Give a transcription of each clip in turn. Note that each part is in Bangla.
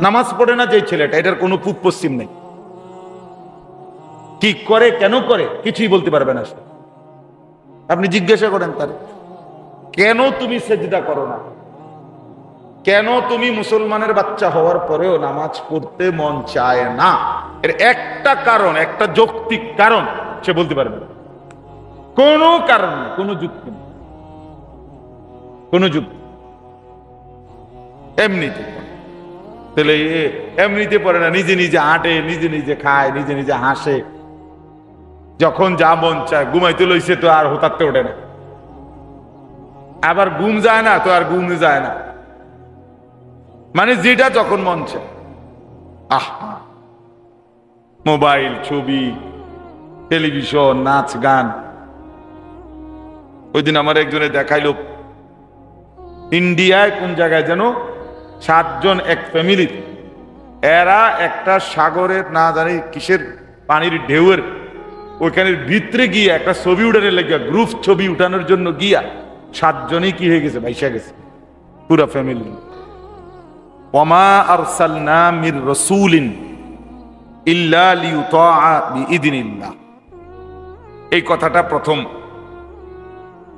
নামাজ পড়ে না যে ছেলেটা, এটার কোনো পূব পশ্চিম নেই। কি করে, কেন করে, কিছুই বলতে পারবে না। আপনি জিজ্ঞাসা করেন তার, কেন তুমি সেজদা করো না, কেন তুমি মুসলমানের বাচ্চা হওয়ার পরেও নামাজ পড়তে মন চায় না, এর একটা কারণ, একটা যৌক্তিক কারণ সে বলতে পারবে না। কোনো কারণ নেই, কোনো যুক্তি নেই, কোনো যুক্তি। এমনিতে তাহলে এমনিতে পড়ে না, নিজে নিজে হাঁটে, নিজে নিজে খায়, নিজে নিজে হাসে, যখন যা মন চায়। ঘুমাইতে লইছে তো আর হতাতে ওঠে না, আবার ঘুম যায় না তো আর ঘুম যায় না, মানে যেটা যখন মন চায়। মোবাইল, ছবি, টেলিভিশন, নাচ গান। ওই দিন আমার একজনে দেখাইলো, ইন্ডিয়ায় কোন জায়গায় যেন 7 জন এক ফ্যামিলি, এরা একটা সাগরের না জানি কিসের পানির ঢেউয়ের ওইখানের ভিতরে গিয়ে একটা ছবি উঠানোর লাগিয়া, গ্রুপ ছবি উঠানোর জন্য গিয়া 7 জনই কি হয়ে গেছে, ভাইসা গেছে পুরা ফ্যামিলি। ওয়ামা আরসালনা মির রাসূলিন ইল্লা লিইউতাআ বিইذনিল্লাহ। এই কথাটা প্রথম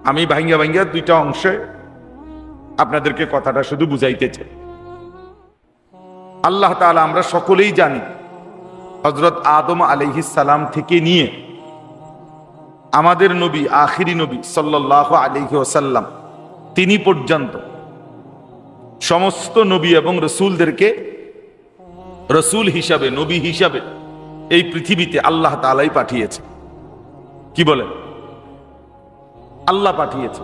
আমি ভাঙ্গা ভাঙ্গা 2টা অংশে আপনাদেরকে কথাটা শুধু বুঝাইতে চাই। আল্লাহ তাআলা আমরা সকলেই জানি, হযরত আদম আলাইহিস সালাম থেকে নিয়ে আমাদের নবী, আখিরি নবী সাল্লাল্লাহু আলাইহি ওয়াসাল্লাম, তিনি পর্যন্ত সমস্ত নবী এবং রসুলদেরকে রসুল হিসাবে, নবী হিসাবে এই পৃথিবীতে আল্লাহ তাআলাই পাঠিয়েছে। কি বলেন? আল্লাহ পাঠিয়েছে।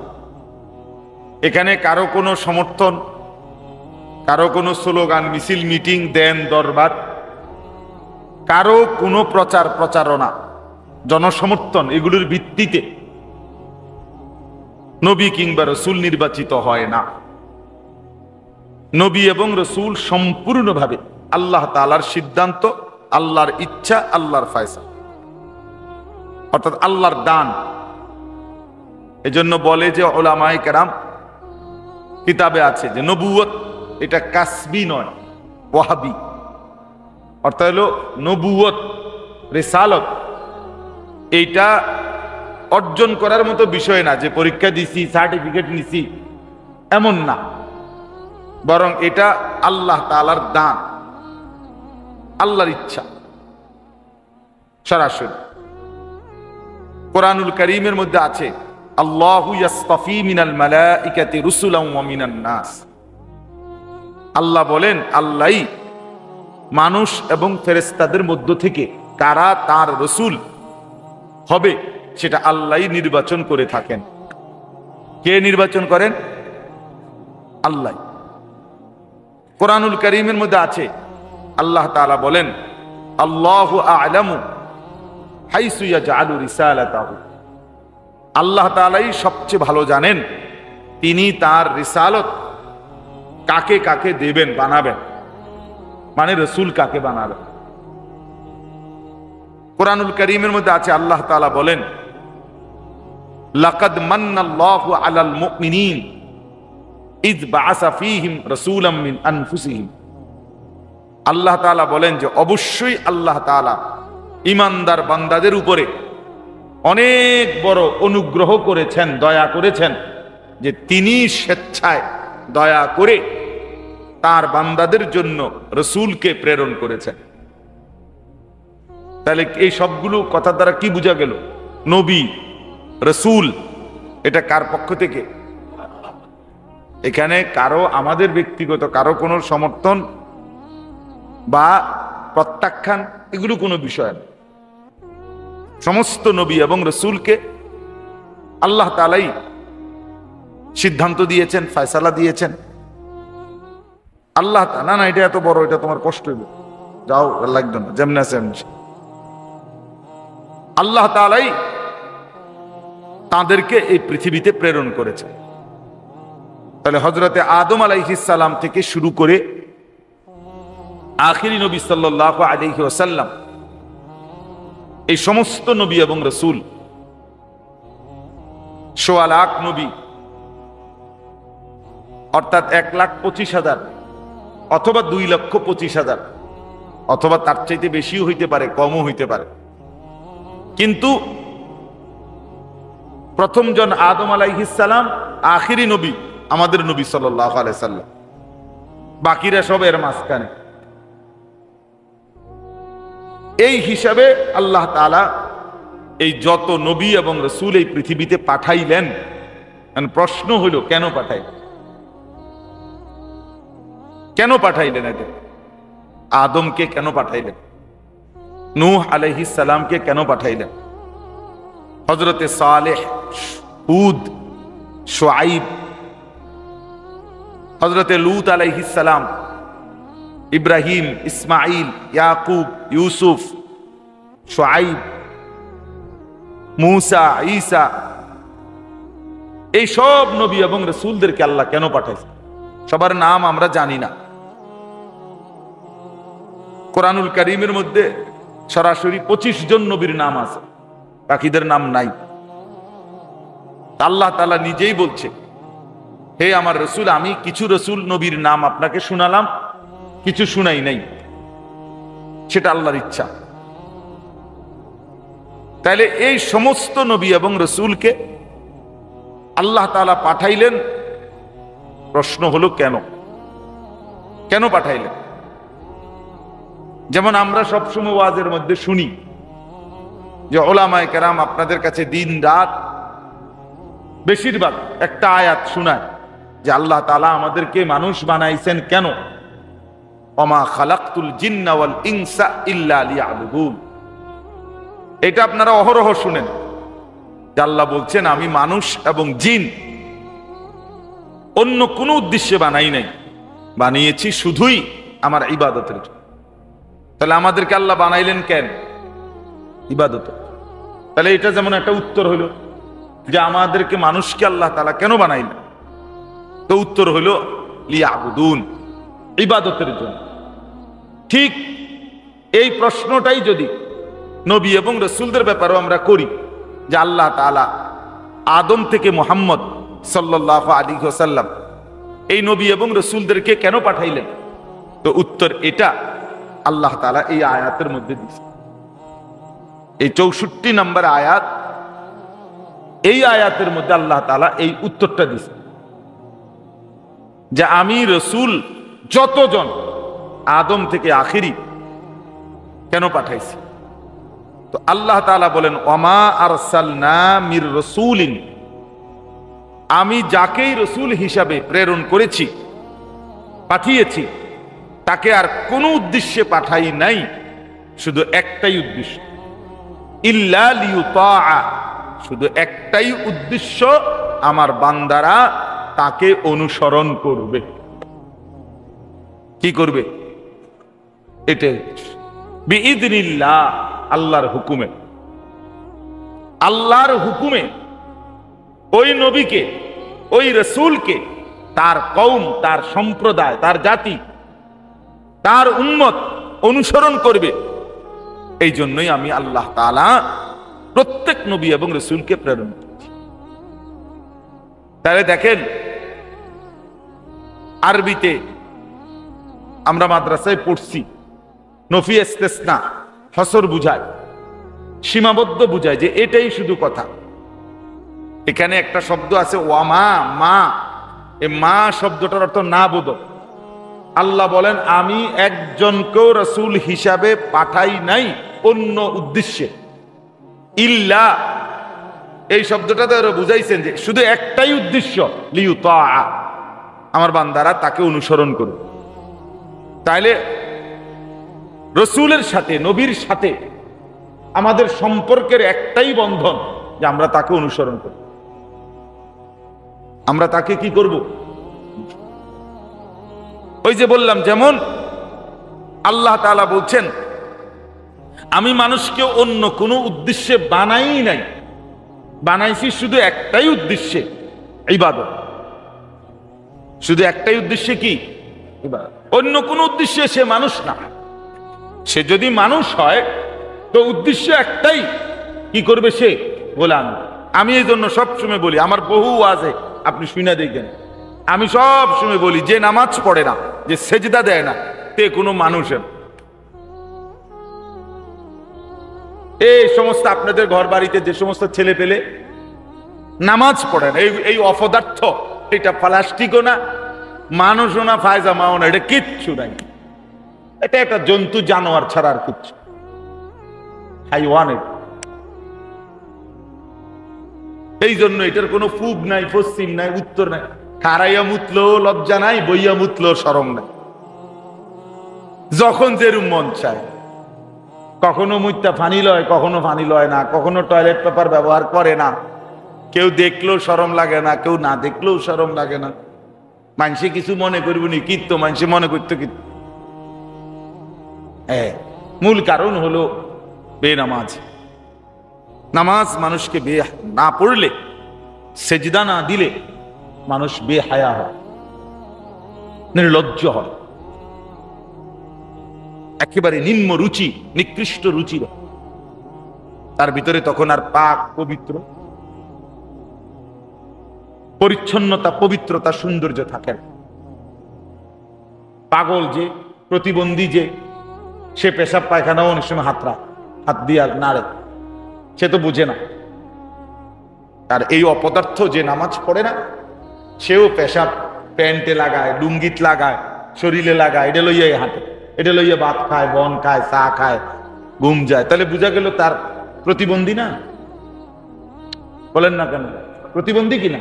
এখানে কারো কোনো সমর্থন, কারো কোনো স্লোগান, মিছিল, মিটিং, দেন দরবার, কারো কোনো প্রচার প্রচারণা, জনসমর্থন, এগুলোর ভিত্তিতে নবী কিংবা রসুল নির্বাচিত হয় না। নবী এবং রসুল সম্পূর্ণভাবে আল্লাহ তাআলার সিদ্ধান্ত, আল্লাহর ইচ্ছা, আল্লাহর ফয়সালা, অর্থাৎ আল্লাহর দান। এজন্য বলে যে উলামায়ে কেরাম, কিতাবে আছে যে নবুয়ত এটা কাসবি নয়, ওয়াহাবি। অর্থাৎ হলো নবুয়ত, রিসালত, এইটা অর্জন করার মতো বিষয় না, যে পরীক্ষা দিছি, সার্টিফিকেট নিছি, এমন না। বরং এটা আল্লাহ তাআলার দান, আল্লাহর ইচ্ছা সরাসরি। কোরআনুল কারীমের মধ্যে আছে, আল্লাহু ইয়াসতাফি মিনাল মালাইকাতি রুসুলান ওয়া মিনান নাস। আল্লাহ বলেন, আল্লাহই মানুষ এবং ফেরেশতাদের মধ্য থেকে কারা তার রসুল হবে সেটা আল্লাহই নির্বাচন করে থাকেন। কে নির্বাচন করেন? আল্লাহ। কোরআনুল কারীমের মধ্যে আছে, আল্লাহ তাআলা বলেন, আল্লাহু আ'লামু হাইসু ইয়াজআলু রিসালাতাহু। আল্লাহ তাআলাই সবচেয়ে ভালো জানেন তিনি তার রিসালত কাকে কাকে দেবেন, বানাবেন, মানে রসুল কাকে বানাবেন। কোরআনুল কারীমের মধ্যে আছে, আল্লাহ তাআলা বলেন, লাকাদ মান্নাল্লাহু আলাল মুমিনিন ইয বাআসা ফীহিম রাসূলাম মিন আনফুসিহিম। আল্লাহ তাআলা বলেন যে অবশ্যই আল্লাহ তাআলা ঈমানদার বান্দাদের উপরে অনেক বড় অনুগ্রহ করেছেন, দয়া করেছেন, যে তিনি স্বেচ্ছায় দয়া করে তার বান্দাদের জন্য রসুলকে প্রেরণ করেছেন। তাহলে এই সবগুলো কথা দ্বারা কি বোঝা গেল? নবী, রসুল, এটা কার পক্ষ থেকে? এখানে কারো, আমাদের ব্যক্তিগত কারো কোনো সমর্থন বা প্রত্যাখ্যান, এগুলো কোনো বিষয় না। সমস্ত নবী এবং রসুলকে আল্লাহ তাআলাই সিদ্ধান্ত দিয়েছেন, ফয়সালা দিয়েছেন। আল্লাহ না না এটা এত বড়, এটা তোমার কষ্ট হইবে, যাও, লাগবে না, যেমন আছে এমনি। আল্লাহ তাআলাই তাদেরকে এই পৃথিবীতে প্রেরণ করেছেন। তাহলে হযরতে আদম আলাইহিস সালাম থেকে শুরু করে আখিরি নবী সাল্লাল্লাহু আলাইহি ওয়াসাল্লাম, এই সমস্ত নবী এবং রসুল, ১৬ লাখ নবী, অর্থাৎ ১,২৫,০০০ অথবা 2,25,000, অথবা তার চাইতে বেশিও হইতে পারে, কমও হইতে পারে। কিন্তু প্রথম জন আদম আলাইহিস সালাম, আখিরি নবী আমাদের নবী সাল্লাল্লাহু আলাইহি সাল্লাম, বাকিরা সব এর মাঝখানে। এই হিসাবে আল্লাহ তাআলা এই যত নবী এবং রাসূল এই পৃথিবীতে পাঠাইলেন, প্রশ্ন হলো কেন পাঠাইলেন? কেন পাঠাইলেন? এদের আদমকে কেন পাঠাইলেন? নূহ আলাইহিস সালামকে কেন পাঠাইলেন? হযরতে সালেহ, হুদ, শুআইব, হযরতে লূত আলাইহিস সালাম, ইব্রাহিম, ইসমাইল, ইয়াকুব, ইউসুফ, শুআইব, মূসা, ঈসা, এই সব নবী এবং রাসূলদেরকে আল্লাহ কেন পাঠাইছেন? সবার নাম আমরা জানি না। কোরআনুল কারীমের মধ্যে সরাসরি 25 জন নবীর নাম আছে, বাকিদের নাম নাই। আল্লাহ তাআলা নিজেই বলছে, হে আমার রাসূল, আমি কিছু রাসূল নবীর নাম আপনাকে শোনালাম, কিছু শুনাই নাই। সেটা আল্লাহর ইচ্ছা। তাহলে এই সমস্ত নবী এবং রাসূলকে আল্লাহ তাআলা পাঠাইলেন। প্রশ্ন হলো কেন? কেন পাঠাইলেন? যেমন আমরা সবসময় ওয়াজের মধ্যে শুনি যে উলামায়ে কেরাম আপনাদের কাছে দিন রাত বেশিরভাগ একটা আয়াত শোনায় যে আল্লাহ তাআলা আমাদেরকে মানুষ বানাইছেন কেন? ওমা খালাকতুল জিন্না ওয়াল ইনসা ইল্লা লিয়াবুদুন। এটা আপনারা অহরহ শুনেন যে আল্লাহ বলছেন আমি মানুষ এবং জিন অন্য কোনো উদ্দেশ্যে বানাই নাই, বানিয়েছি শুধুই আমার ইবাদতের জন্য। তাহলে আমাদেরকে আল্লাহ বানাইলেন কেন? ইবাদত। তাহলে এটা যেমন একটা উত্তর হলো যে আমাদেরকে মানুষকে আল্লাহ তাআলা কেন বানাইলেন? তো উত্তর হলো লিয়াবুদুন, ইবাদতের জন্য। ঠিক এই প্রশ্নটাই যদি নবী এবং রাসূলদের ব্যাপারেও আমরা করি যে আল্লাহ তাআলা আদম থেকে মুহাম্মদ সাল্লাল্লাহু আলাইহি ওয়াসাল্লাম এই নবী এবং রাসূলদেরকে কেন পাঠাইলেন? তো উত্তর এটা আল্লাহ তাআলা এই আয়াতের মধ্যে দিয়েছে। এই 64 নম্বর আয়াত, এই আয়াতের মধ্যে আল্লাহ তাআলা এই উত্তরটা দিয়েছে যে আমি রাসূল যতজন আদম থেকে আখিরি কেন পাঠাইছি। তো আল্লাহ তাআলা বলেন ওমা আরসালনা মির রাসূলিন, আমি যাকেই রাসূল হিসাবে প্রেরণ করেছি, পাঠিয়েছি, তাকে আর কোনো উদ্দেশ্যে পাঠাই নাই, শুধু একটাই উদ্দেশ্য, ইল্লা লিয়ুতাআ, শুধু একটাই উদ্দেশ্য, আমার বান্দারা তাকে অনুসরণ করবে। কি করবে? এটাই বিইذনিল্লাহ, আল্লাহর হুকুমে। আল্লাহর হুকুমে ওই নবীকে, ওই রাসূলকে তার কওম, তার সম্প্রদায়, তার জাতি, তার উম্মত অনুসরণ করবে। এই জন্যই আমি আল্লাহ তাআলা প্রত্যেক নবী এবং রাসূলকে প্রেরণ করেছি। তাহলে দেখেন, আরবিতে আমরা মাদ্রাসায় পড়ছি নফি ইস্তেসনা, হসর বুঝায়, সীমাবদ্ধ বুঝায়, যে এটাই শুধু কথা। এখানে একটা শব্দ আছে ওয়ামা, মা। এই মা শব্দটার অর্থ না বোধক। আল্লাহ বলেন আমি একজনকেও রাসূল হিসাবে পাঠাই নাই অন্য উদ্দেশ্যে। ইল্লা, এই শব্দটা দ্বারা বুঝাইছেন যে শুধু একটাই উদ্দেশ্য, লিয়ুতাআ, আমার বান্দারা তাকে অনুসরণ করবে। তাইলে রাসূলের সাথে, নবীর সাথে আমাদের সম্পর্কের একটাই বন্ধন যে আমরা তাকে অনুসরণ করব। আমরা তাকে কি করব? ওই যে বললাম, যেমন আল্লাহ তাআলা বলছেন আমি মানুষকে অন্য কোনো উদ্দেশ্যে বানাই নাই, বানাইছি শুধু একটাই উদ্দেশ্যে, ইবাদত। শুধু একটাই উদ্দেশ্যে, কি? ইবাদত। অন্য কোনো উদ্দেশ্যে সে মানুষ না। সে যদি মানুষ হয় তো উদ্দেশ্য একটাই, কি করবে সে? গোলামি। আমি এই জন্য সবসময় বলি, আমার বহু ওয়াজে আপনি শুনে দেখবেন, আমি সব সময় বলি, যে নামাজ পড়ে না, যে সেজদা দেয় না, তে কোনো মানুষের এই সমস্ত আপনাদের ঘর বাড়িতে যে সমস্ত ছেলে পেলে নামাজ পড়ে না, এই অপদার্থ, এটা প্লাস্টিকও না, মানুষও না, ফায়জামাও না, এটা কিচ্ছু নাই। এটা একটা জন্তু জানোয়ার ছাড়া আর কিচ্ছু, হাইওয়ানের। এই জন্য এটার কোনো পূব নাই, পশ্চিম নাই, উত্তর নাই। খারাইয়া মুতলো লজ্জা নাই, বইয়া মুতলো শরম নাই, যখন যেরুম মন চায়। কখনো মুইতা ফানি লয়, কখনো ফানি লয় না, কখনো টয়লেট পেপার ব্যবহার করে না। কেউ দেখলেও শরম লাগে না, কেউ না দেখলেও শরম লাগে না। মানুষে কিছু মনে করবো নি, কিন্তু মানুষে মনে করতো কি। মূল কারণ হলো বেনামাজ। নামাজ মানুষকে না পড়লে, সেজদা না দিলে মানুষ বেহায়া হয়, নির্লজ্জ হয়, একেবারে নিম্ন রুচি, নিকৃষ্ট রুচির। তার ভিতরে তখন আর পাক পবিত্র, পরিচ্ছন্নতা, পবিত্রতা, সৌন্দর্য থাকে না। পাগল যে, প্রতিবন্ধী যে, সে পেশাব পায়খানাও অনেক সময় হাত দিয়ে নাড়ে, সে তো বুঝে না। আর এই অপদার্থ যে নামাজ পড়ে না, সেও পেশাব প্যান্টে লাগায়, লুঙ্গিত লাগায়, শরীরে লাগায়, এটা লইয়াই হাঁটে, এটা লইয়া ভাত খায়, বন খায়, চা খায়, ঘুম যায়। তাহলে বোঝা গেল তার প্রতিবন্ধী না? বলেন না কেন? প্রতিবন্ধী কিনা?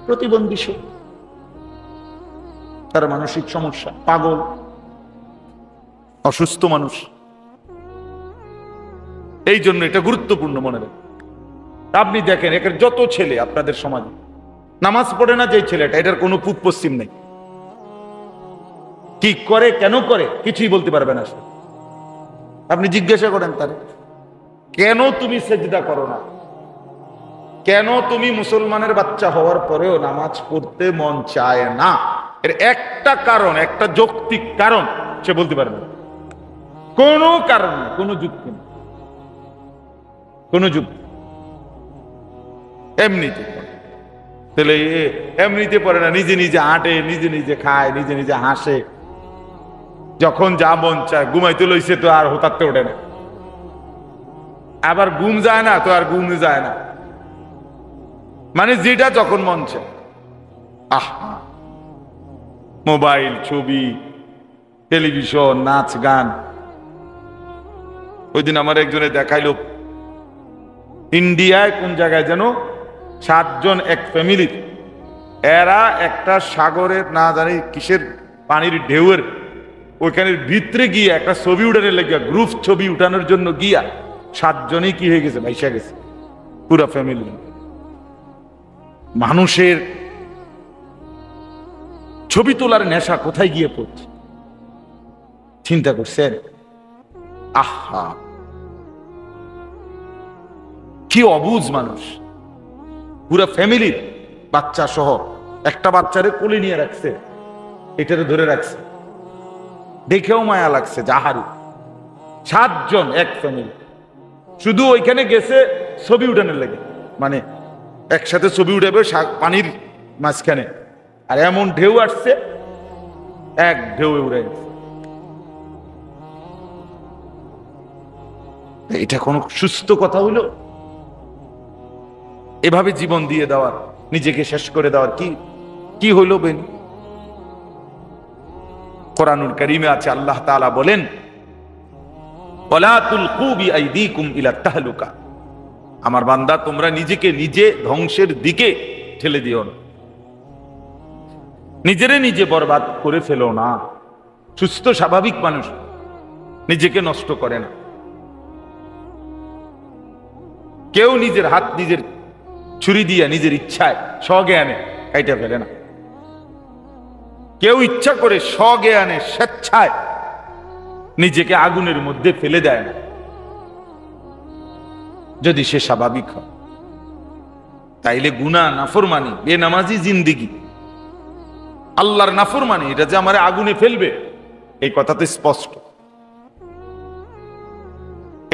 প্রতিবন্ধী সে, তার মানসিক সমস্যা, পাগল, অসুস্থ মানুষ। এই জন্য এটা গুরুত্বপূর্ণ মনে রাখবেন। আপনি দেখেন, একের যত ছেলে আপনাদের সমাজে নামাজ পড়ে না, যে ছেলেটা, এটার কোনো পূব পশ্চিম নেই। কি করে, কেন করে, কিছুই বলতে পারবে না সে। আপনি জিজ্ঞাসা করেন তার, কেন তুমি সেজদা করো না, কেন তুমি মুসলমানের বাচ্চা হওয়ার পরেও নামাজ পড়তে মন চায় না? এর একটা কারণ, একটা যৌক্তিক কারণ সে বলতে পারবে না। কোনো কারণ নেই, কোনো যুক্তি নেই, কোনো যুক্তি। এমনিতে তাহলে এমনিতে পড়ে না, নিজে নিজে হাঁটে, নিজে নিজে খায়, নিজে নিজে হাসে, যখন যা মন চায়। ঘুমাইতে লইছে তো আর হতাতে ওঠে না, আবার ঘুম যায় না তো আর ঘুম যায় না, মানে যেটা যখন মন চায়। মোবাইল, ছবি, টেলিভিশন, নাচ গান। ওই দিন আমার একজনে দেখাইলো, ইন্ডিয়ায় কোন জায়গায় যেন 7 জন এক ফ্যামিলির, এরা একটা সাগরের না জানি কিসের পানির ঢেউয়ের ওইখানের ভিতরে গিয়ে একটা ছবি উঠানোর লেগে, গ্রুপ ছবি উঠানোর জন্য গিয়া 7 জনই কি হয়ে গেছে, ভাইসা গেছে পুরা ফ্যামিলি। মানুষের ছবি তোলার নেশা কোথায় গিয়ে পড়ছে, চিন্তা করছেন? আহা, কি অবুঝ মানুষ। পুরা ফ্যামিলির বাচ্চা সহ একটা বাচ্চারে কোলে নিয়ে রাখছে, এটারে ধরে রাখছে, দেখেও মায়া লাগছে। জাহারি 7 জন এক ফ্যামিলি, শুধু ওইখানে গেছে ছবি উঠানোর লাগে, মানে একসাথে ছবি উঠাবে পানির মাঝখানে, আর এমন ঢেউ আসছে, এক ঢেউ উড়ে গেছে। এটা কোনো সুস্থ কথা হইল? এভাবে জীবন দিয়ে দেওয়ার, নিজেকে শেষ করে দেওয়ার কি হইল? বেন কোরআনুল কারীমে আছে, আল্লাহ তাআলা বলেন, ওয়ালা তুলকু বিআইদিকুম ইলা তাহলুকা। আমার বান্দা, তোমরা নিজেকে নিজে ধ্বংসের দিকে ঠেলে দিও না, নিজেরে নিজে বরবাদ করে ফেলো না। সুস্থ স্বাভাবিক মানুষ নিজেকে নষ্ট করে না। কেউ নিজের হাত নিজের ছুরি দিয়ে নিজের ইচ্ছায় স্বজ্ঞানে কাইটা ফেলে না। কেউ ইচ্ছা করে স্বজ্ঞানে স্বেচ্ছায় নিজেকে আগুনের মধ্যে ফেলে দেয় না, যদি সে স্বাভাবিক হয়। তাইলে গুনাহ, নাফরমানি, বেনামাজি জিন্দিগি, আল্লাহর নাফরমানি, এটা যে আমার আগুনে ফেলবে, এই কথা তো স্পষ্ট।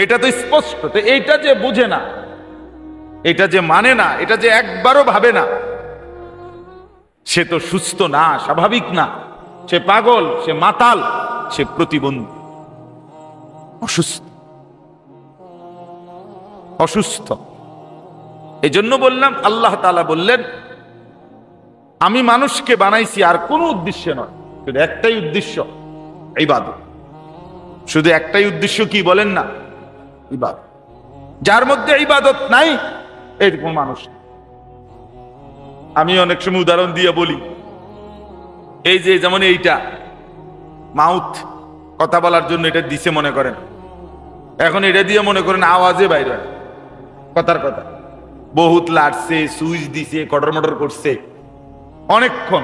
এটা তো স্পষ্ট। তো এইটা যে বুঝে না, এটা যে মানে না, এটা যে একবারও ভাবে না, সে তো সুস্থ না, স্বাভাবিক না, সে পাগল, সে মাতাল, সে প্রতিবন্ধী, অসুস্থ অসুস্থ। এই জন্য বললাম, আল্লাহ তাআলা বললেন আমি মানুষকে বানাইছি আর কোনো উদ্দেশ্যে নয়, শুধু একটাই উদ্দেশ্য, ইবাদত। শুধু একটাই উদ্দেশ্য, কি বলেন না? ইবাদত। যার মধ্যে ইবাদত নাই এরকম মানুষ। আমি অনেক সময় উদাহরণ দিয়ে বলি, এই যে যেমন এইটা মাউথ, কথা বলার জন্য এটা দিছে মনে করেন, এখন এটা দিয়ে মনে করেন আওয়াজে বাইরে হয় কথার কথা, বহুত লাড়ছে, সুইচ দিছে, কটর মটর করছে অনেকক্ষণ,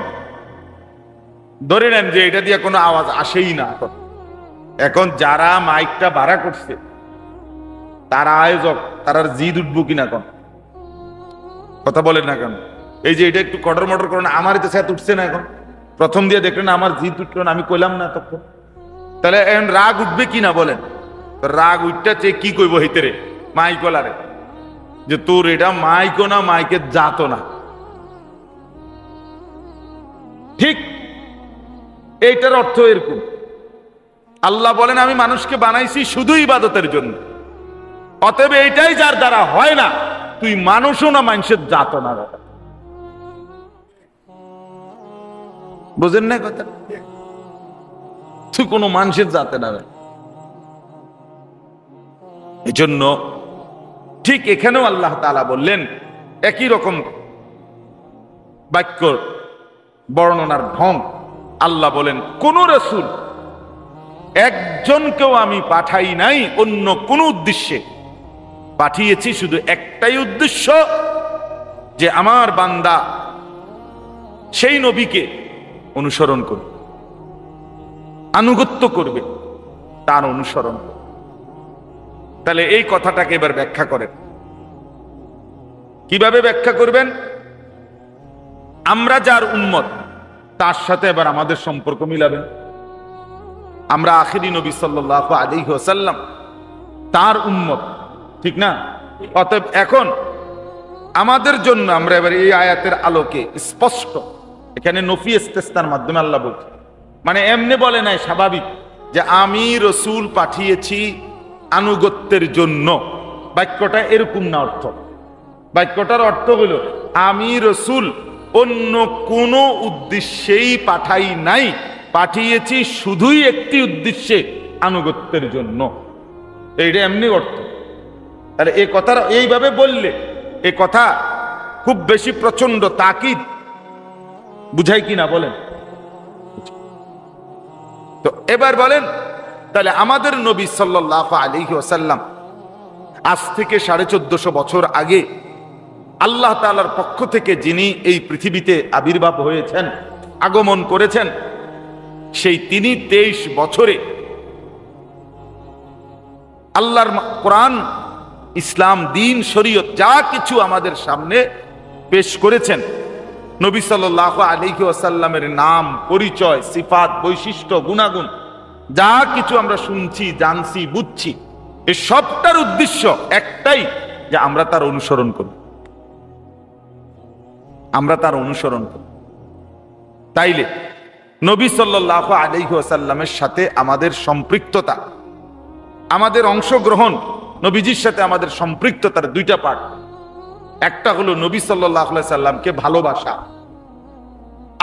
ধরে নেন যে এটা দিয়ে কোনো আওয়াজ আসেই না। এখন যারা মাইকটা ভাড়া করছে তারা আয়োজক, তারার জিদ উঠবো কিনা কোন কথা বলেন না কেন? এই যে এটা একটু কটর মটর করেন, আমার তো সাথে উঠছে না, এখন প্রথম দিয়ে দেখলেন আমার জিদ উঠলো না, আমি কইলাম না তখন, তাহলে এখন রাগ উঠবে কিনা বলেন? রাগ উঠটা চেয়ে কি কইব হিতেরে মাইকলারে, যে তোর এটা মাইকও না, মাইকের জাতো না। ঠিক এইটার অর্থ এরকম। আল্লাহ বলেন আমি মানুষকে বানাইছি শুধু ইবাদতের জন্য, অতএব এইটাই যার দ্বারা হয় না, তুই মানুষও না, মানুষের জাতো না। বুঝেন না কথা? তুই কোনো মানুষের জাতে না। এই জন্য ঠিক এখানেও আল্লাহ তাআলা বললেন, একই রকম বাক্য বর্ণনার ঢং। আল্লাহ বলেন কোন রাসূল একজনকেও আমি পাঠাই নাই অন্য কোন উদ্দেশ্যে, পাঠিয়েছি শুধু একটাই উদ্দেশ্য, যে আমার বান্দা সেই নবীকে অনুসরণ করবে, আনুগত্য করবে, তার অনুসরণ করবে। তাহলে এই কথাটাকে এবার ব্যাখ্যা করেন, কিভাবে ব্যাখ্যা করবেন? আমরা যার উম্মত তার সাথে এবার আমাদের সম্পর্ক মিলাবেন। আমরা আখিরি নবী সাল্লাল্লাহু আলাইহি ওয়াসাল্লাম তার উম্মত, ঠিক না? অতএব এখন আমাদের জন্য আমরা এবার এই আয়াতের আলোকে স্পষ্ট, এখানে নফি ইস্তেসনার মাধ্যমে আল্লাহ বলছে, মানে এমনি বলে নাই স্বাভাবিক যে আমি রসুল পাঠিয়েছি আনুগত্যের জন্য, বাক্যটা এরকম না অর্থ। বাক্যটার অর্থ হলো আমি রসুল অন্য কোনো উদ্দেশ্যেই পাঠাই নাই, পাঠিয়েছি শুধুই একটি উদ্দেশ্যে, আনুগত্যের জন্য। এইটা এমনি অর্থ। তাহলে এই কথাটা এইভাবে বললে এই কথা খুব বেশি প্রচন্ড তাকিদ বুঝাই কিনা বলেন? তো এবার বলেন, তাহলে আমাদের নবী সাল্লাল্লাহু আলাইহি ওয়াসাল্লাম আজ থেকে 1450 বছর আগে আল্লাহ তাআলার পক্ষ থেকে যিনি এই পৃথিবীতে আবির্ভাব হয়েছেন, আগমন করেছেন, সেই তিনি 23 বছরে আল্লাহর কোরআন, ইসলাম, দ্বীন, শরীয়ত যা কিছু আমাদের সামনে পেশ করেছেন, নবী সাল্লাল্লাহু আলাইহি ওয়াসাল্লামের নাম, পরিচয়, সিফাত, বৈশিষ্ট্য, গুণাগুণ যা কিছু আমরা শুনছি, জানছি, বুঝছি, এই সবটার উদ্দেশ্য একটাই, যে আমরা তার অনুসরণ করি, আমরা তার অনুসরণ করি। তাইলে নবী সাল্লাল্লাহু আলাইহি ওয়াসাল্লামের সাথে আমাদের সম্পৃক্ততা, আমাদের অংশগ্রহণ, নবীজির সাথে আমাদের সম্পৃক্ততার দুইটা পার্ট। একটা হলো নবী সাল্লাল্লাহু আলাইহি সাল্লামকে ভালোবাসা,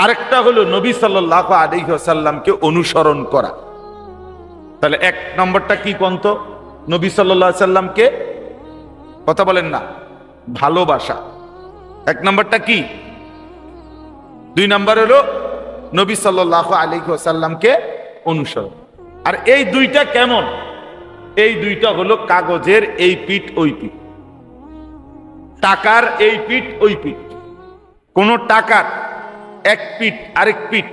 আরেকটা হলো নবী সাল্লাল্লাহু আলাইহি ওয়াসাল্লামকে অনুসরণ করা। তাহলে এক নম্বরটা কি কোনতো? নবী সাল্লাল্লাহু আলাইহি সাল্লামকে, কথা বলেন না, ভালোবাসা। এক নম্বরটা কি? 2 নম্বর হলো নবী সাল্লাল্লাহু আলাইহি ওয়াসাল্লামকে অনুসরণ। আর এই দুইটা কেমন? এই দুইটা হলো কাগজের এই পিঠ ওই পিঠ, টাকার এই পিঠ ওই পিঠ। কোন টাকার এক পিঠ আরেক পিঠ,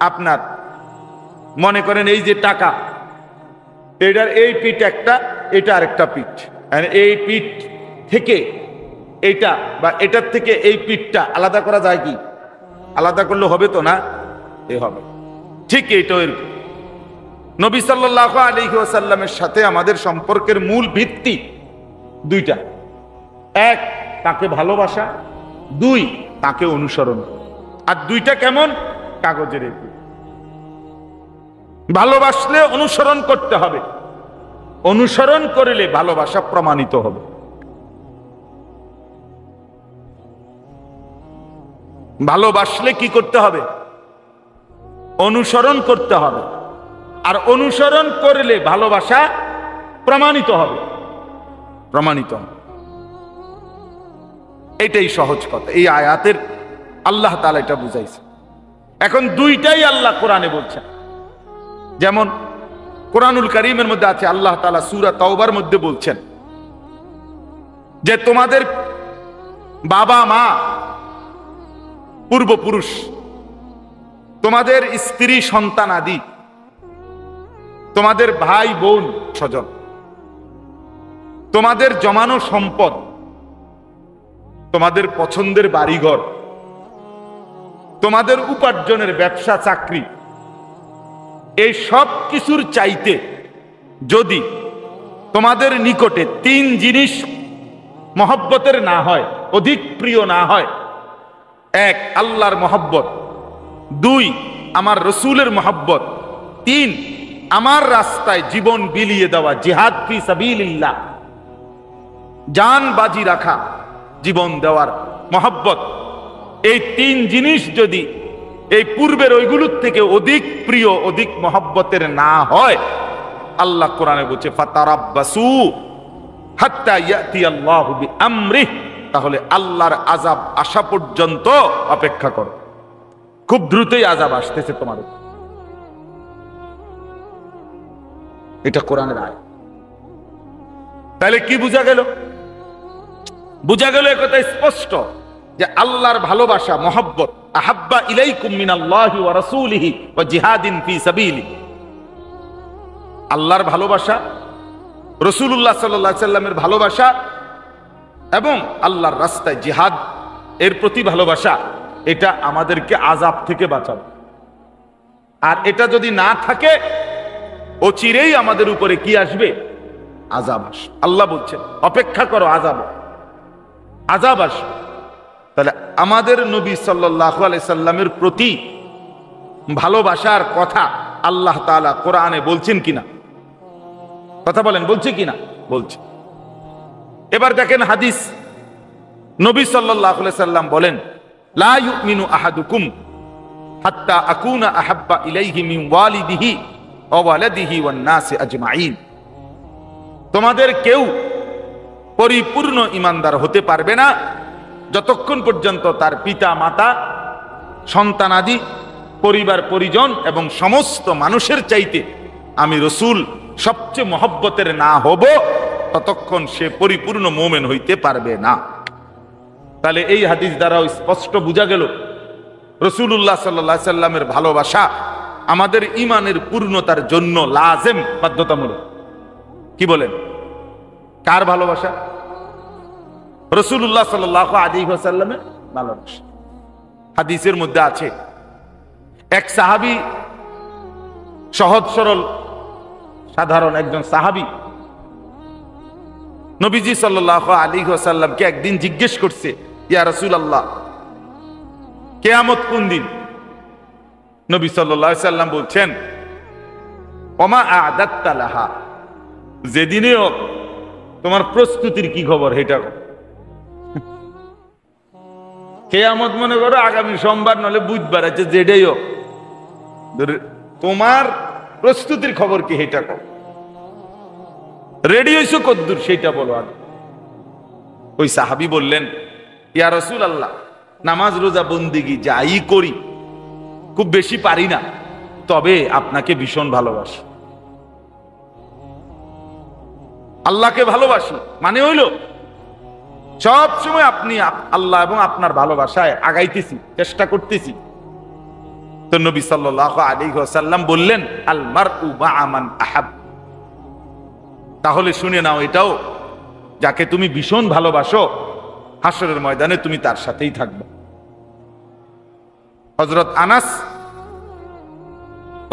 আপনার মনে করেন এই যে টাকা, এটার এই পিঠ একটা, এটা আরেকটা পিঠ, এই পিঠ থেকে এইটা বা এটার থেকে এই পিঠটা আলাদা করা যায় কি? আলাদা করলে হবে তো না? এ হবে। ঠিক এইটাও এরকম। নবী সাল্লাল্লাহু আলাইহি ওয়াসাল্লামের সাথে আমাদের সম্পর্কের মূল ভিত্তি দুইটা। এক, তাকে ভালোবাসা। 2, তাকে অনুসরণ। আর দুইটা কেমন? কাগজের একুল। ভালোবাসলে অনুসরণ করতে হবে, অনুসরণ করলে ভালোবাসা প্রমাণিত হবে। ভালোবাসলে কি করতে হবে? অনুসরণ করতে হবে, আর অনুসরণ করলে ভালোবাসা প্রমাণিত হবে, প্রমাণিত হবে। এটাই সহজ কথা। এই আয়াতের আল্লাহ তাআলা এটা বুঝাইছে। এখন দুইটাই আল্লাহ কোরআনে বলছেন। যেমন কোরআনুল কারীমের মধ্যে আছে, আল্লাহ তাআলা সূরা তাওবার মধ্যে বলছেন যে তোমাদের বাবা মা, পূর্বপুরুষ, তোমাদের স্ত্রী সন্তান আদি, তোমাদের ভাই বোন স্বজন, তোমাদের জমানো সম্পদ, তোমাদের পছন্দের বাড়িঘর, তোমাদের উপার্জনের ব্যবসা চাকরি, এই সব কিছুর চাইতে যদি তোমাদের নিকটে তিন জিনিস মহব্বতের না হয়, অধিক প্রিয় না হয়, এক আল্লাহর মহব্বত, দুই আমার রসুলের মহব্বত, তিন আমার রাস্তায় জীবন বিলিয়ে দেওয়া, জিহাদ ফি সাবিলিল্লাহ, জান বাজি রাখা, জীবন দেওয়ার মহব্বত, এই তিন জিনিস যদি এই পূর্বের ওইগুলোর থেকে অধিক প্রিয়, অধিক মহব্বতের না হয়, আল্লাহ কোরআনে বলছে ফাতারাব্বাসু হাত্তা ইয়াতি আল্লাহু বিআমরিহি, তাহলে আল্লাহর আযাব আসা পর্যন্ত অপেক্ষা করো। খুব দ্রুতই আযাব আসতেছে তোমার উপর। এটা কোরআনের আয়াত। তাহলে কি বোঝা গেল? বোঝা গেল একথা স্পষ্ট যে আল্লাহর ভালোবাসা, মহব্বত, আহাব্বা ইলাইকুম মিনাল্লাহি ওয়া রাসূলিহি ওয়া জিহাদিন ফি সাবিলিহি, আল্লাহর ভালোবাসা, রাসূলুল্লাহ সাল্লাল্লাহু আলাইহি সাল্লামের ভালোবাসা এবং আল্লাহর রাস্তায় জিহাদ এর প্রতি ভালোবাসা, এটা আমাদেরকে আযাব থেকে বাঁচাবে। আর এটা যদি না থাকে, অচিরেই আমাদের উপরে কি আসবে? আযাব আসবে। আল্লাহ বলছেন অপেক্ষা করো, আযাব আযাব আসবে। তাহলে আমাদের নবী সাল্লাল্লাহু আলাইহি সাল্লামের প্রতি ভালোবাসার কথা আল্লাহ তাআলা কোরআনে বলছেন কিনা? কথা বলেন, বলছে কিনা? বলছে। এবার দেখেন হাদিস, নবী সাল্লাল্লাহু আলাইহি সাল্লাম বলেন লা ইউমিনু আহাদুকুম হাত্তা আকুনা আহাব্বা ইলাইহি মিন ওয়ালিদিহি ওয়া ওয়ালাদিহি ওয়ান নাসি আজমাইন, তোমাদের কেউ পরিপূর্ণ ঈমানদার হতে পারবে না যতক্ষণ পর্যন্ত তার পিতা মাতা, সন্তানাদি, পরিবার পরিজন এবং সমস্ত মানুষের চাইতে আমি রসুল সবচেয়ে মহব্বতের না হব, ততক্ষণ সে পরিপূর্ণ মুমিন হইতে পারবে না। তাহলে এই হাদিস দ্বারাও স্পষ্ট বোঝা গেল রাসূলুল্লাহ সাল্লাল্লাহু আলাইহি সাল্লামের ভালোবাসা আমাদের ঈমানের পূর্ণতার জন্য লাজেম, বাধ্যতামূলক। কি বলেন? কার ভালোবাসা? রাসূলুল্লাহ সাল্লাল্লাহু আলাইহি ওয়াসাল্লামের ভালোবাসা। হাদিসের মধ্যে আছে এক সাহাবী, সহজ সরল সাধারণ একজন সাহাবী, নবীজি সাল্লাল্লাহু আলাইহি ওয়াসাল্লামকে একদিন জিজ্ঞেস করছে, ইয়া রাসূলুল্লাহ, কিয়ামত কোন দিন? নবী সাল্লাল্লাহু আলাইহি ওয়াসাল্লাম বলছেন ওমা আ'দাত্তা লাহা, যেদিনে হোক তোমার প্রস্তুতির কি খবর এটা। কিয়ামত মনে করো আগামী সোমবার নলে বুধবার আছে, যেটাই হোক তোমার প্রস্তুতির খবর কি এটা কর, রেডি হইছো কদ্দুর সেটা বলো। আগে ওই সাহাবী বললেন, ইয়া রাসূলুল্লাহ, নামাজ রোজা বন্দেগী যাই করি খুব বেশি পারি না, তবে আপনাকে ভীষণ ভালোবাসি। আল্লাহকে ভালোবাসি মানে হইল সব সময় আপনি আল্লাহ এবং আপনার ভালোবাসায় আগাইতেছি, চেষ্টা করতেছি। তো নবী সাল্লাল্লাহু আলাইহি ওয়াসাল্লাম বললেন আল মারউ মা'a মান আহাব, তাহলে শুনে নাও এটাও, যাকে তুমি ভীষণ ভালোবাসো হাসরের ময়দানে তুমি তার সাথেই থাকবে। হযরত আনাস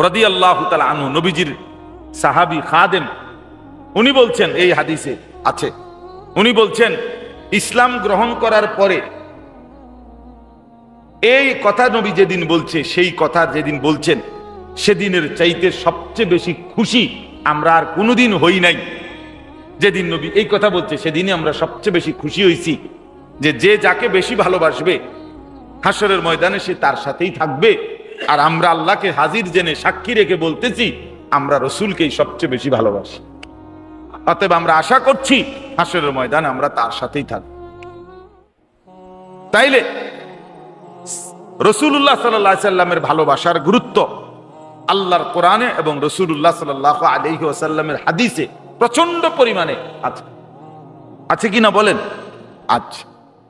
রাদিয়াল্লাহু তাআলা আনহু, নবীজির সাহাবী খাদেম, উনি বলছেন, এই হাদিসে আছে, উনি বলছেন ইসলাম গ্রহণ করার পরে এই কথা নবী যেদিন বলছে, সেই কথা যেদিন বলছেন, সেদিনের চাইতে সবচেয়ে বেশি খুশি আমরা আর কোনোদিন হই নাই। যেদিন নবী এই কথা বলছে, সেদিনই আমরা সবচেয়ে বেশি খুশি হয়েছি যে যে যাকে বেশি ভালোবাসবে হাসরের ময়দানে সে তার সাথেই থাকবে। আর আমরা আল্লাহকে হাজির জেনে সাক্ষী রেখে বলতেছি আমরা রসুলকেই সবচেয়ে বেশি ভালোবাসি। অতএব আমরা আশা করছি হাসরের ময়দানে আমরা তার সাথেই থাকব। তাইলে রাসূলুল্লাহ সাল্লাল্লাহু আলাইহি সাল্লামের ভালোবাসার গুরুত্ব আল্লাহর কোরআনে এবং রাসূলুল্লাহ সাল্লাল্লাহু আলাইহি ওয়াসাল্লামের হাদিসে প্রচন্ড পরিমাণে আছে। আছে কিনা বলেন? আচ্ছা,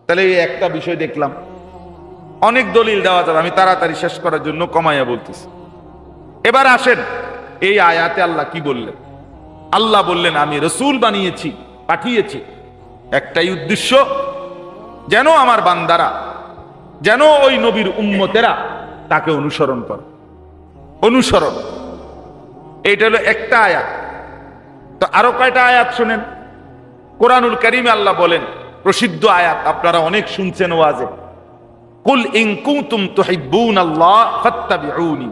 তাহলে এই একটা বিষয় দেখলাম। অনেক দলিল দেওয়া যাবে, আমি তাড়াতাড়ি শেষ করার জন্য কমাইয়া বলতেছি। এবার আসেন এই আয়াতে আল্লাহ কি বললেন। আল্লাহ বললেন আমি রসুল বানিয়েছি, পাঠিয়েছি একটাই উদ্দেশ্য, যেন আমার বান্দারা, যেন ওই নবীর উম্মতেরা তাকে অনুসরণ করে। অনুসরণ, এইটা হলো একটা আয়াত। তো আরো কয়টা আয়াত শুনেন। কোরআনুল কারীমে আল্লাহ বলেন, প্রসিদ্ধ আয়াত আপনারা অনেক শুনছেন ওয়াজে, কুল ইন কুনতুম তুহিব্বুনাল্লাহ ফাত্তাবিউনি।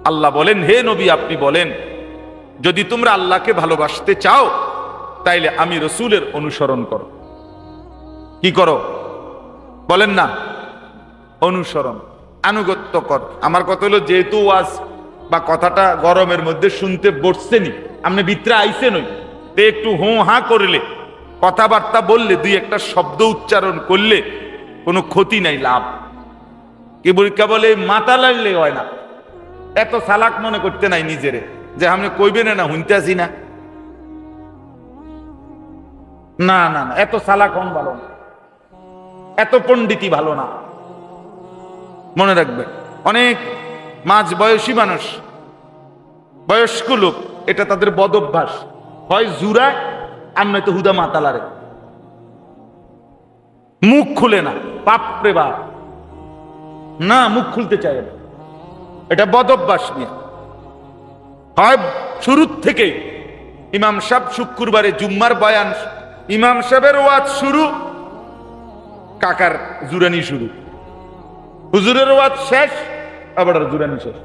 আল্লাহ বলেন হে নবী আপনি বলেন যদি তোমরা আল্লাহকে ভালোবাসতে চাও তাইলে আমি রসুলের অনুসরণ করো। কি করো বলেন না? অনুসরণ, আনুগত্য কর। আমার কথা হলো যেহেতু ওয়াজ বা কথাটা গরমের মধ্যে শুনতে বসছেনি, আপনি ভিতরে আইছেনই, তো একটু হু হা করলে, কথাবার্তা বললে, দুই একটা শব্দ উচ্চারণ করলে কোনো ক্ষতি নাই, লাভ। কি পরীক্ষা বলে মাথা লাগলে হয় না, এত চালাক মনে করতে নাই নিজেরে যে আপনি কইবেন না শুনতে আসি না। না না না, এত চালাক হন ভালো না, এত পণ্ডিতি ভালো না। মনে রাখবে, অনেক মাঝ বয়সী মানুষ, বয়স্ক লোক, এটা তাদের বদ অভ্যাস, হয় জুড়ায় আর নয়তো হুদা মাতালারে, মুখ খুলে না। বাপরে বাপ, না মুখ খুলতে চায় না, এটা বদ অভ্যাস নিয়ে। হয় শুরুর থেকেই ইমাম সাহেব শুক্রবারে জুম্মার বয়ান, ইমাম সাহেবের ওয়াজ শুরু, কাকার জুরানি শুরু, হুজুরের ওয়াজ শেষ, আবার জুরানি শেষ।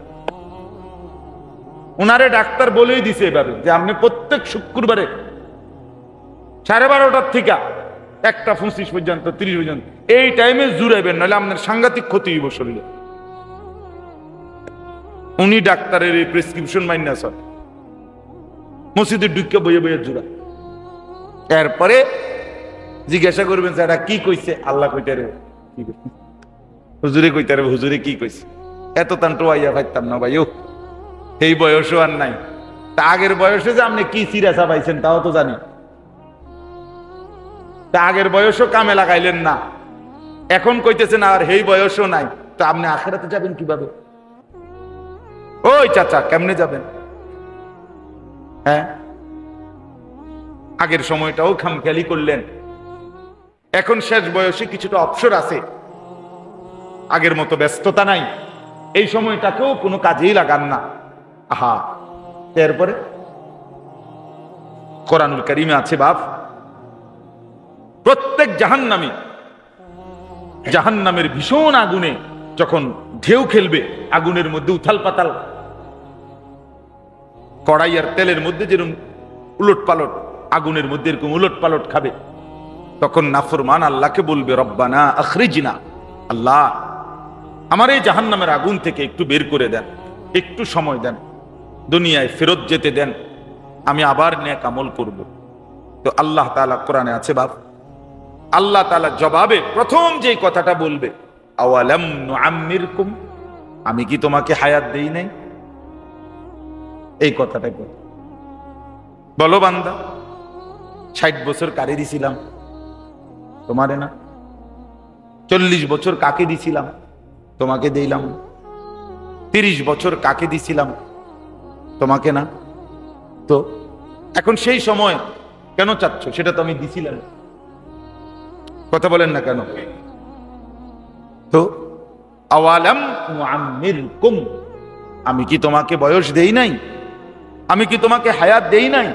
উনারে ডাক্তার বলেই দিছে এভাবে যে আপনি প্রত্যেক শুক্রবারে 12:30 থেকে 1:25 পর্যন্ত, 30 পর্যন্ত এই টাইমে জুড়াইবেন, নাহলে আপনার সাংঘাতিক ক্ষতি হইব শরীরে। উনি ডাক্তারের এই প্রেসক্রিপশন মাইনা স্যার মসজিদে ঢুকে বইয়ে বইয়ে জুড়া। এরপরে জিজ্ঞাসা করবেন স্যার কি কইছে, আল্লাহ কইতে রে, হুজুরে কইতে রে, হুজুরে কি কইছে। এত তান্টো আইয়া পাইতাম না ভাই, ও এই বয়সও আর নাই। তা আগের বয়সে যে আপনি কি সিরাসা পাইছেন তাও তো জানি। তা আগের বয়সও কামে লাগাইলেন না, এখন কইতেছেন আর এই বয়সও নাই, তো আপনি আখিরাতে যাবেন কিভাবে? ওই চাচা কেমনে যাবেন? হ্যাঁ, আগের সময়টাও খামখেয়ালি করলেন, এখন শেষ বয়সে কিছুটা অবসর আছে, আগের মতো ব্যস্ততা নাই, এই সময়টাকেও কোনো কাজেই লাগান না। আহা, এরপরে কোরআনুল কারীমে আছে বাপ, প্রত্যেক জাহান্নামী, জাহান্নামের ভীষণ আগুনে যখন ঢেউ খেলবে, আগুনের মধ্যে উথাল পাতাল, কড়াই আর তেলের মধ্যে যেরকম উলট পালট, আগুনের মধ্যে এরকম উলট পালট খাবে, তখন নাফরমান আল্লাহকে বলবে রব্বানা আখরিজনা, আল্লাহ আমার এই জাহান্নামের আগুন থেকে একটু বের করে দেন, একটু সময় দেন, দুনিয়ায় ফেরত যেতে দেন, আমি আবার নেক আমল করব। তো আল্লাহ তাআলা কোরআনে আছে বাপ, আল্লাহ তাআলা জবাবে প্রথম যেই কথাটা বলবে, আওয়ালাম নুআম্মিরকুম, আমি কি তোমাকে হায়াত দেই নাই? এই কথাটা বলো বান্দা, 60 বছর কারে দিছিলাম? তোমারে না। 40 বছর কাকে দিছিলাম? তোমাকে দিলাম। 30 বছর কাকে দিছিলাম? তোমাকে না। তো এখন সেই সময় কেন চাচ্ছ? সেটা তো আমি দিছিলাম। কথা বলেন না কেন? তো আওয়ালাম নুআম্মিরকুম, আমি কি তোমাকে বয়স দেই নাই? আমি কি তোমাকে হায়াত দেই নাই?